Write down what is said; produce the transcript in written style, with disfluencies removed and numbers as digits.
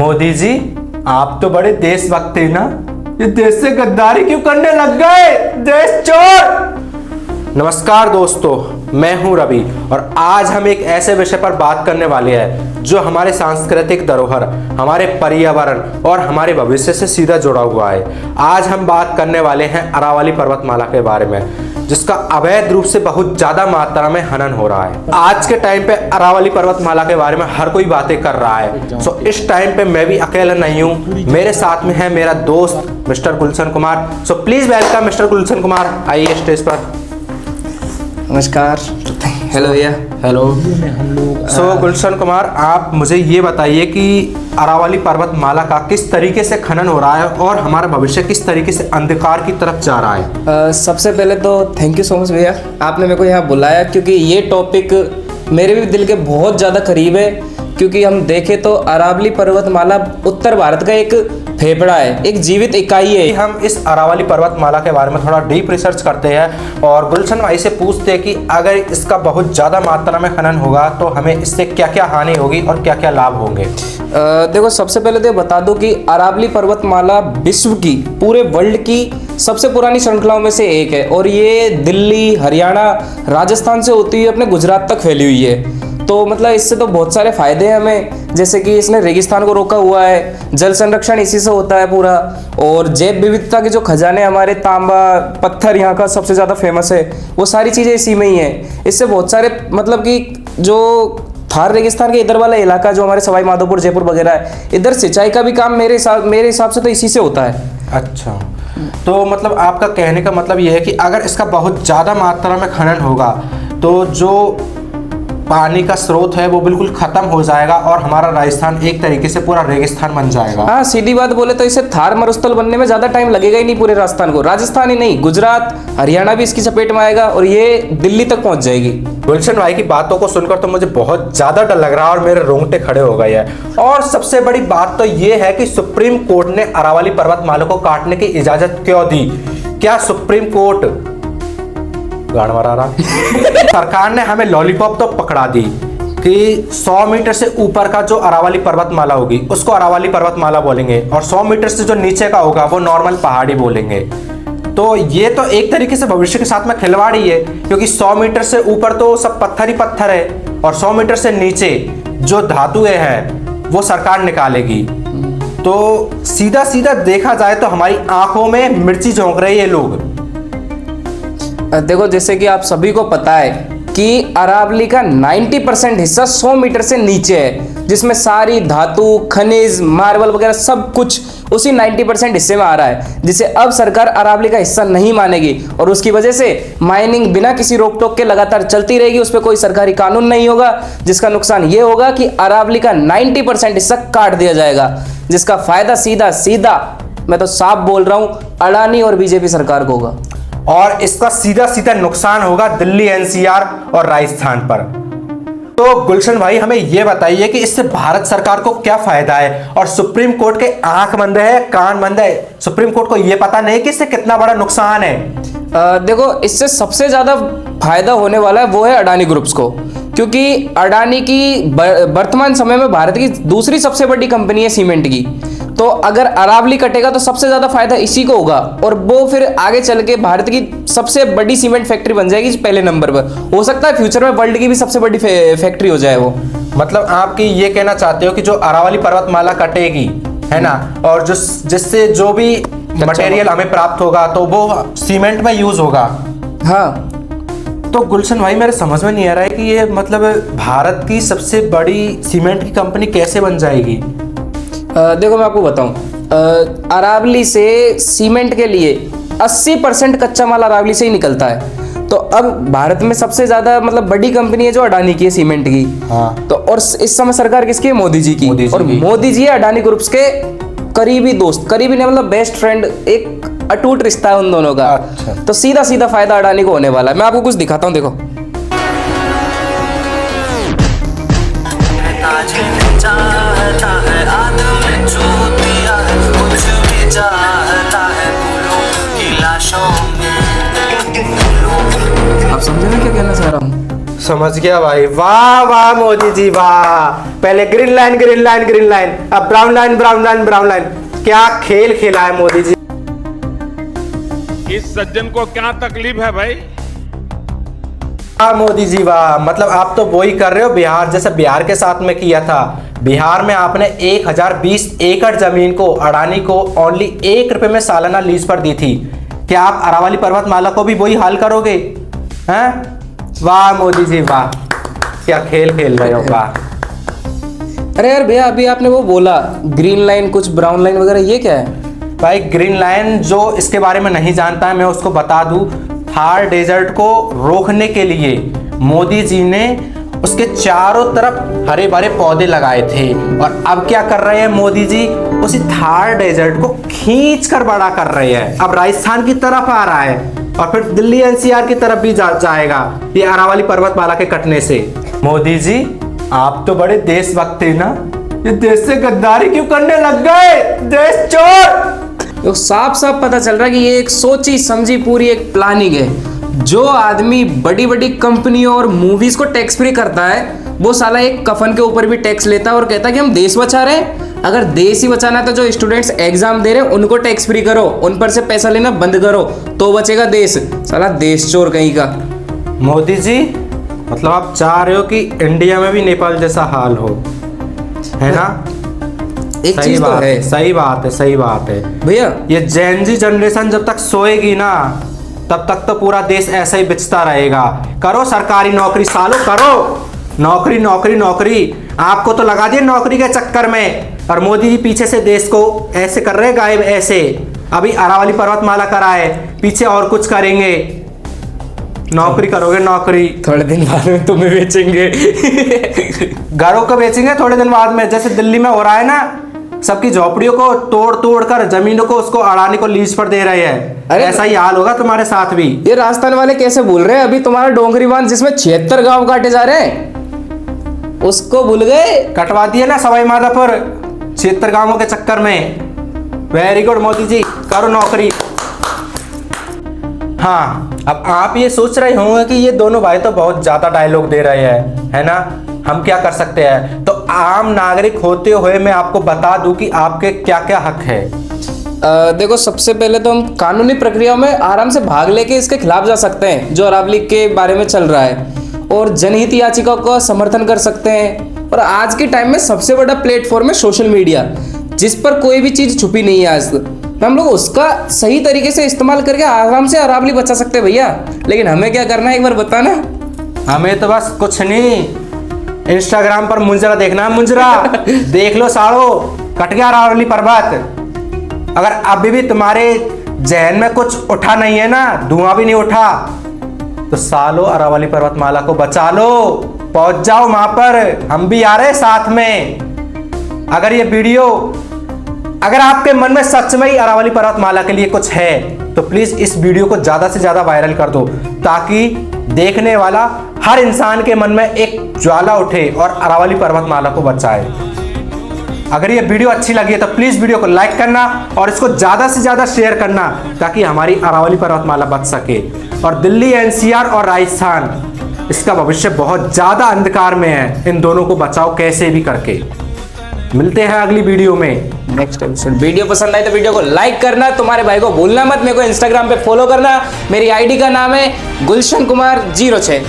मोदी जी, आप तो बड़े देशभक्त थे ना, ये देश से गद्दारी क्यों करने लग गए, देश चोर। नमस्कार दोस्तों, मैं हूं रवि और आज हम एक ऐसे विषय पर बात करने वाले हैं जो हमारे सांस्कृतिक धरोहर, हमारे पर्यावरण और हमारे भविष्य से सीधा जुड़ा हुआ है। आज हम बात करने वाले हैं अरावली पर्वतमाला के बारे में, जिसका अवैध रूप से बहुत ज्यादा मात्रा में हनन हो रहा है। आज के टाइम पे अरावली पर्वतमाला के बारे में हर कोई बातें कर रहा है। सो इस टाइम पे मैं भी अकेला नहीं हूँ, मेरे साथ में है मेरा दोस्त mister Gulshan Kumar. So please welcome mister Gulshan Kumar, आइए स्टेज पर। नमस्कार। हेलो भैया। हेलो। सो गुलशन कुमार, आप मुझे ये बताइए कि अरावली पर्वतमाला का किस तरीके से खनन हो रहा है और हमारा भविष्य किस तरीके से अंधकार की तरफ जा रहा है। सबसे पहले तो थैंक यू सो मच भैया, आपने मेरे को यहाँ बुलाया क्योंकि ये टॉपिक मेरे भी दिल के बहुत ज़्यादा करीब है। क्योंकि हम देखें तो अरावली पर्वतमाला उत्तर भारत का एक फेफड़ा है, एक जीवित इकाई है। हम इस अरावली पर्वतमाला के बारे में थोड़ा डीप रिसर्च करते हैं और गुलशन भाई से पूछते हैं कि अगर इसका बहुत ज़्यादा मात्रा में खनन होगा तो हमें इससे क्या क्या हानि होगी और क्या क्या लाभ होंगे। देखो, सबसे पहले तो बता दूं कि अरावली पर्वतमाला विश्व की, पूरे वर्ल्ड की सबसे पुरानी श्रृंखलाओं में से एक है और ये दिल्ली, हरियाणा, राजस्थान से होती हुई अपने गुजरात तक फैली हुई है। तो मतलब इससे तो बहुत सारे फायदे हैं हमें, जैसे कि इसने रेगिस्तान को रोका हुआ है, जल संरक्षण इसी से होता है पूरा, और जैव विविधता के जो खजाने हमारे, तांबा पत्थर यहाँ का सबसे ज़्यादा फेमस है, वो सारी चीज़ें इसी में ही है। इससे बहुत सारे मतलब कि जो थार रेगिस्तान के इधर वाला इलाका जो हमारे सवाई माधोपुर, जयपुर वगैरह है, इधर सिंचाई का भी काम मेरे हिसाब से तो इसी से होता है। अच्छा, तो मतलब आपका कहने का मतलब ये है कि अगर इसका बहुत ज़्यादा मात्रा में खनन होगा तो जो पानी का स्रोत है वो बिल्कुल खत्म हो जाएगा और हमारा राजस्थान एक तरीके से पूरा रेगिस्तान बन जाएगा। हाँ, सीधी बात बोले तो इसे थार मरुस्थल बनने में ज्यादा टाइम लगेगा ही नहीं पूरे राजस्थान को। राजस्थान ही नहीं, गुजरात, हरियाणा भी इसकी चपेट में आएगा और ये दिल्ली तक पहुंच जाएगी। गुलशन भाई की बातों को सुनकर तो मुझे बहुत ज्यादा डर लग रहा है और मेरे रोंगटे खड़े हो गए हैं। और सबसे बड़ी बात तो ये है कि सुप्रीम कोर्ट ने अरावली पर्वतमाला को काटने की इजाजत क्यों दी। क्या सुप्रीम कोर्ट गाड़ मारा रहा सरकार ने हमें लॉलीपॉप तो पकड़ा दी कि 100 मीटर से ऊपर का जो अरावली पर्वतमाला होगी उसको अरावली पर्वतमाला बोलेंगे और 100 मीटर से जो नीचे का होगा वो नॉर्मल पहाड़ी बोलेंगे। तो ये तो एक तरीके से भविष्य के साथ में खिलवाड़ ही है, क्योंकि 100 मीटर से ऊपर तो सब पत्थर ही पत्थर है और 100 मीटर से नीचे जो धातुएं हैं वो सरकार निकालेगी। तो सीधा सीधा देखा जाए तो हमारी आंखों में मिर्ची झोंक रहे ये लोग। देखो, जैसे कि आप सभी को पता है कि अरावली का 90% हिस्सा 100 मीटर से नीचे है, जिसमें सारी धातु, खनिज, मार्बल वगैरह सब कुछ उसी 90% हिस्से में आ रहा है, जिसे अब सरकार अरावली का हिस्सा नहीं मानेगी और उसकी वजह से माइनिंग बिना किसी रोक टोक के लगातार चलती रहेगी। उस पर कोई सरकारी कानून नहीं होगा, जिसका नुकसान ये होगा कि अरावली का 90% हिस्सा काट दिया जाएगा, जिसका फायदा सीधा सीधा, मैं तो साफ बोल रहा हूं, अडानी और बीजेपी सरकार को होगा। और इसका सीधा सीधा नुकसान होगा दिल्ली, एनसीआर और राजस्थान पर। तो गुलशन भाई हमें यह बताइए कि इससे भारत सरकार को क्या फायदा है। और सुप्रीम कोर्ट के आंख बंद है, कान बंद है, सुप्रीम कोर्ट को यह पता नहीं कि इससे कितना बड़ा नुकसान है। देखो, इससे सबसे ज्यादा फायदा होने वाला है वो है अडानी ग्रुप्स को, क्योंकि अडानी की वर्तमान समय में भारत की दूसरी सबसे बड़ी कंपनी है सीमेंट की। तो अगर अरावली कटेगा तो सबसे ज्यादा फायदा इसी को होगा और वो फिर आगे चल के भारत की सबसे बड़ी सीमेंट फैक्ट्री बन जाएगी पहले नंबर पर। हो सकता है फ्यूचर में वर्ल्ड की भी सबसे बड़ी फैक्ट्री हो जाए वो। मतलब आप ये कहना चाहते हो कि जो अरावली पर्वतमाला कटेगी, है ना, और जिससे जो भी मटेरियल हमें प्राप्त होगा तो वो सीमेंट में यूज होगा। हाँ, तो गुलशन भाई मेरे समझ में नहीं आ रहा है कि ये मतलब भारत की सबसे बड़ी सीमेंट की कंपनी कैसे बन जाएगी। देखो, मैं आपको बताऊं, अरावली से सीमेंट के लिए 80% कच्चा माल अरावली से ही निकलता है। तो अब भारत में सबसे ज्यादा मतलब बड़ी कंपनी है जो अडानी की है सीमेंट की। हाँ। तो और इस समय सरकार किसकी है? मोदी जी की। और मोदी जी है अडानी ग्रुप्स के करीबी दोस्त, करीबी नहीं मतलब बेस्ट फ्रेंड, एक अटूट रिश्ता है उन दोनों का। अच्छा। तो सीधा सीधा फायदा अडानी को होने वाला है। मैं आपको कुछ दिखाता हूँ, देखो। आप समझे मैं क्या कहना चाह रहा हूँ? समझ गया भाई। वाह वाह मोदी जी वाह। पहले green line green line green line, अब brown line brown line brown line. क्या खेल खेला है मोदी जी। इस सज्जन को क्या तकलीफ है भाई? वाह मोदी जी वाह। मतलब आप तो वही कर रहे हो बिहार जैसे बिहार के साथ में किया था। बिहार में आपने 1020 एकड़ जमीन को अडानी को ओनली 1 रुपए में सालाना लीज पर दी थी। क्या आप अरावली पर्वतमाला को भी वही हाल करोगे? हैं? वाह मोदी जी वाह। क्या खेल खेल रहे हो वाह। अरे यार भैया, अभी आपने वो बोला ग्रीन लाइन कुछ ब्राउन लाइन वगैरह, ये क्या है? भाई ग्रीन लाइन, जो इसके बारे में नहीं जानता है मैं उसको बता दूं, थार डेजर्ट को रोकने के लिए मोदी जी ने उसके चारों तरफ हरे भरे पौधे लगाए थे। और अब क्या कर रहे हैं मोदी जी, उसी थार डेजर्ट को खींच कर बड़ा कर रहे हैं। अब राजस्थान की तरफ आ रहा है और फिर दिल्ली एनसीआर की तरफ भी जाएगा ये अरावली पर्वतमाला के कटने से। मोदी जी आप तो बड़े देशभक्त थे ना, ये देश से गद्दारी क्यों करने लग गए, देश चोर। तो साफ साफ पता चल रहा है कि ये एक सोची समझी पूरी एक प्लानिंग है। जो आदमी बड़ी बड़ी कंपनियों और मूवीज को टैक्स फ्री करता है, वो साला एक कफन के ऊपर भी टैक्स लेता है और कहता है कि हम देश बचा रहे हैं। अगर देश ही बचाना है तो जो स्टूडेंट्स एग्जाम दे रहे हैं उनको टैक्स फ्री करो, उन पर से पैसा लेना बंद करो, तो बचेगा देश। साला देश चोर कहीं का। मोदी जी मतलब आप चाह रहे हो कि इंडिया में भी नेपाल जैसा हाल हो, है ना? एक सही चीज तो बात है सही बात है, सही बात है भैया। ये जेन जी जनरेशन जब तक सोएगी ना, तब तक तो पूरा देश ऐसा ही बिचता रहेगा। करो सरकारी नौकरी सालो, करो नौकरी नौकरी नौकरी। आपको तो लगा दिया नौकरी के चक्कर में, और मोदी जी पीछे से देश को ऐसे कर रहे गायब ऐसे। अभी अरावली पर्वतमाला कराए, पीछे और कुछ करेंगे। नौकरी करोगे नौकरी, थोड़े दिन बाद में तुम्हें बेचेंगे। घरों को बेचेंगे थोड़े दिन बाद में, जैसे दिल्ली में हो रहा है ना, सबकी झोपड़ियों को तोड़ तोड़ कर जमीनों को उसको अडानी को लीज पर दे रहे हैं। अरे ऐसा ही हाल होगा तुम्हारे साथ भी। ये राजस्थान वाले कैसे भूल रहे हैं? अभी तुम्हारा डोंगरी बांध जिसमें 76 गांव काटे जा रहे हैं, उसको भूल गए। कटवा दिए ना सवाई माधोपुर 76 गांवों के चक्कर में। वेरी गुड मोदी जी, करो नौकरी। हाँ, अब आप ये सोच रहे होंगे कि ये दोनों भाई तो बहुत ज्यादा डायलॉग दे रहे हैं, है ना? हम क्या कर सकते हैं? तो आम नागरिक होते हुए मैं आपको बता दूं कि आपके क्या क्या हक है। देखो, सबसे पहले तो हम कानूनी प्रक्रिया में आराम से भाग लेके इसके खिलाफ जा सकते हैं जो अरावली के बारे में चल रहा है, और जनहित याचिका का समर्थन कर सकते हैं। और आज के टाइम में सबसे बड़ा प्लेटफॉर्म है सोशल मीडिया, जिस पर कोई भी चीज छुपी नहीं है आज तक। हम लोग उसका सही तरीके से इस्तेमाल करके आराम से अरावली बचा सकते हैं भैया। लेकिन हमें क्या करना है एक बार बताना। हमें तो बस कुछ नहीं, इंस्टाग्राम पर मुंजरा देखना है, मुंजरा देख लो सालो, कट गया अरावली पर्वत। अगर अभी भी तुम्हारे जहन में कुछ उठा नहीं है ना, धुआं भी नहीं उठा, तो सालो अरावली पर्वतमाला को बचा लो, पहुंच जाओ वहां पर। हम भी आ रहे साथ में। अगर ये वीडियो, अगर आपके मन में सच में ही अरावली पर्वतमाला के लिए कुछ है, तो प्लीज इस वीडियो को ज्यादा से ज्यादा वायरल कर दो, ताकि देखने वाला हर इंसान के मन में एक ज्वाला उठे और अरावली पर्वतमाला को बचाए। अगर ये वीडियो अच्छी लगी है तो प्लीज वीडियो को लाइक करना और इसको ज्यादा से ज्यादा शेयर करना, ताकि हमारी अरावली पर्वतमाला बच सके। और दिल्ली एनसीआर और राजस्थान, इसका भविष्य बहुत ज्यादा अंधकार में है। इन दोनों को बचाओ कैसे भी करके। मिलते हैं अगली वीडियो में नेक्स्ट एपिसोड। वीडियो पसंद आए तो वीडियो को लाइक करना, तुम्हारे भाई को भूलना मत। मेरे को इंस्टाग्राम पे फॉलो करना, मेरी आईडी का नाम है गुलशन कुमार 06।